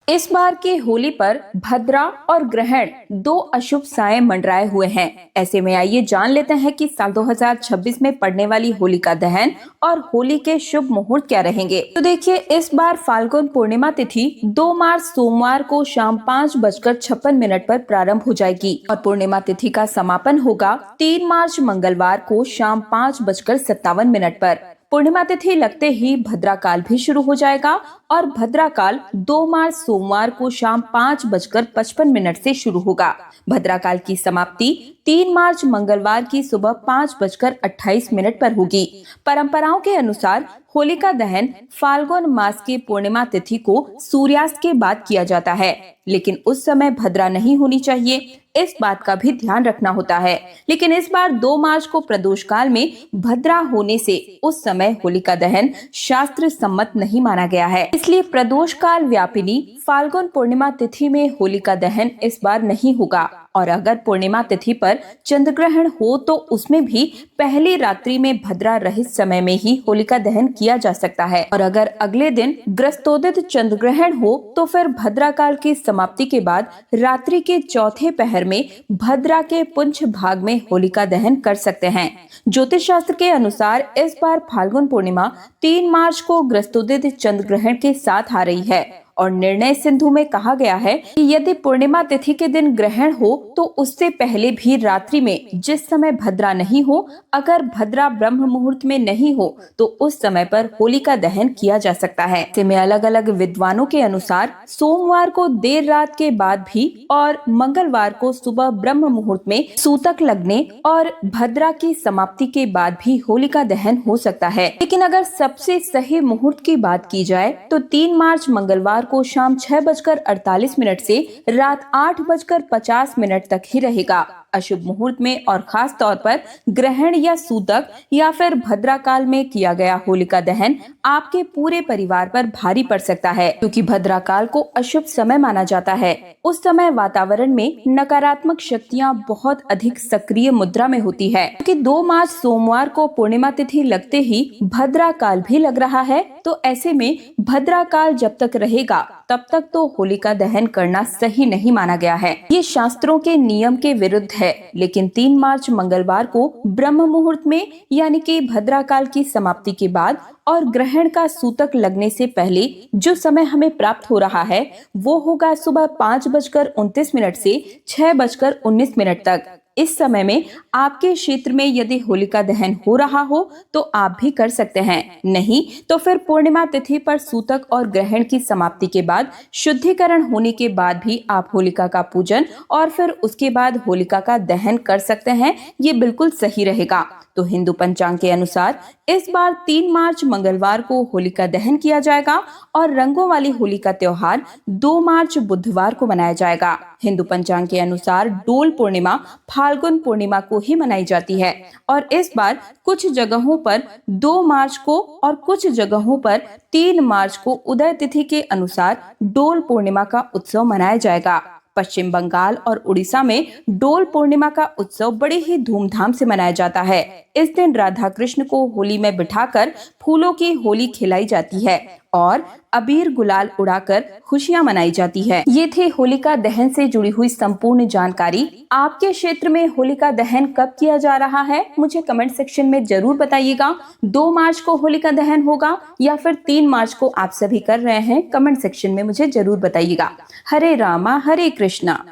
इस बार की होली पर भद्रा और ग्रहण दो अशुभ साए मंडराए हुए हैं। ऐसे में आइए जान लेते हैं कि साल 2026 में पड़ने वाली होलिका दहन और होली के शुभ मुहूर्त क्या रहेंगे। तो देखिए, इस बार फाल्गुन पूर्णिमा तिथि 2 मार्च सोमवार को शाम 5:56 पर प्रारंभ हो जाएगी और पूर्णिमा तिथि का समापन होगा 3 मार्च मंगलवार को शाम 5:57 पर। पूर्णिमा तिथि लगते ही भद्रा काल भी शुरू हो जाएगा और भद्रा काल 2 मार्च सोमवार को शाम 5:55 से शुरू होगा। भद्रा काल की समाप्ति 3 मार्च मंगलवार की सुबह 5:28 पर होगी। परंपराओं के अनुसार होलिका दहन फाल्गुन मास की पूर्णिमा तिथि को सूर्यास्त के बाद किया जाता है, लेकिन उस समय भद्रा नहीं होनी चाहिए, इस बात का भी ध्यान रखना होता है। लेकिन इस बार 2 मार्च को प्रदोष काल में भद्रा होने से उस समय होलिका दहन शास्त्र सम्मत नहीं माना गया है, इसलिए प्रदोष काल व्यापिनी फाल्गुन पूर्णिमा तिथि में होलिका दहन इस बार नहीं होगा। और अगर पूर्णिमा तिथि पर चंद्र ग्रहण हो तो उसमें भी पहली रात्रि में भद्रा रहित समय में ही होलिका दहन किया जा सकता है। और अगर अगले दिन ग्रस्तोदित चंद्र ग्रहण हो तो फिर भद्रा काल की समाप्ति के बाद रात्रि के चौथे पहर में भद्रा के पुंछ भाग में होलिका दहन कर सकते हैं। ज्योतिष शास्त्र के अनुसार इस बार फाल्गुन पूर्णिमा 3 मार्च को ग्रस्तोदित चंद्र ग्रहण के साथ आ रही है और निर्णय सिंधु में कहा गया है कि यदि पूर्णिमा तिथि के दिन ग्रहण हो तो उससे पहले भी रात्रि में जिस समय भद्रा नहीं हो, अगर भद्रा ब्रह्म मुहूर्त में नहीं हो तो उस समय पर होलिका दहन किया जा सकता है। ऐसे में अलग अलग विद्वानों के अनुसार सोमवार को देर रात के बाद भी और मंगलवार को सुबह ब्रह्म मुहूर्त में सूतक लगने और भद्रा की समाप्ति के बाद भी होलिका दहन हो सकता है। लेकिन अगर सबसे सही मुहूर्त की बात की जाए तो 3 मार्च मंगलवार को शाम 6:48 से रात 8:50 तक ही रहेगा। अशुभ मुहूर्त में और खास तौर पर ग्रहण या सूतक या फिर भद्रा काल में किया गया होलिका दहन आपके पूरे परिवार पर भारी पड़ सकता है, क्योंकि भद्रा काल को अशुभ समय माना जाता है। उस समय वातावरण में नकारात्मक शक्तियां बहुत अधिक सक्रिय मुद्रा में होती है, क्योंकि 2 मार्च सोमवार को पूर्णिमा तिथि लगते ही भद्रा काल भी लग रहा है। तो ऐसे में भद्रा काल जब तक रहेगा तब तक तो होलिका दहन करना सही नहीं माना गया है। ये शास्त्रों के नियम के विरुद्ध है। लेकिन 3 मार्च मंगलवार को ब्रह्म मुहूर्त में यानी कि भद्रा काल की समाप्ति के बाद और ग्रहण का सूतक लगने से पहले जो समय हमें प्राप्त हो रहा है वो होगा सुबह 5:29 से 6:19 तक। इस समय में आपके क्षेत्र में यदि होलिका दहन हो रहा हो तो आप भी कर सकते हैं, नहीं तो फिर पूर्णिमा तिथि पर सूतक और ग्रहण की समाप्ति के बाद शुद्धिकरण होने के बाद भी आप होलिका का पूजन और फिर उसके बाद होलिका का दहन कर सकते हैं। ये बिल्कुल सही रहेगा। तो हिंदू पंचांग के अनुसार इस बार 3 मार्च मंगलवार को होलिका दहन किया जाएगा और रंगों वाली होली का त्योहार 2 मार्च बुधवार को मनाया जाएगा। हिंदू पंचांग के अनुसार डोल पूर्णिमा फाल्गुन पूर्णिमा को ही मनाई जाती है और इस बार कुछ जगहों पर 2 मार्च को और कुछ जगहों पर 3 मार्च को उदय तिथि के अनुसार डोल पूर्णिमा का उत्सव मनाया जाएगा। पश्चिम बंगाल और उड़ीसा में डोल पूर्णिमा का उत्सव बड़े ही धूमधाम से मनाया जाता है। इस दिन राधा कृष्ण को होली में बिठाकर फूलों की होली खिलाई जाती है और अबीर गुलाल उड़ाकर खुशियां मनाई जाती है। ये थी होलिका दहन से जुड़ी हुई संपूर्ण जानकारी। आपके क्षेत्र में होलिका दहन कब किया जा रहा है मुझे कमेंट सेक्शन में जरूर बताइएगा। 2 मार्च को होलिका दहन होगा या फिर 3 मार्च को आप सभी कर रहे हैं, कमेंट सेक्शन में मुझे जरूर बताइएगा। हरे रामा हरे कृष्णा।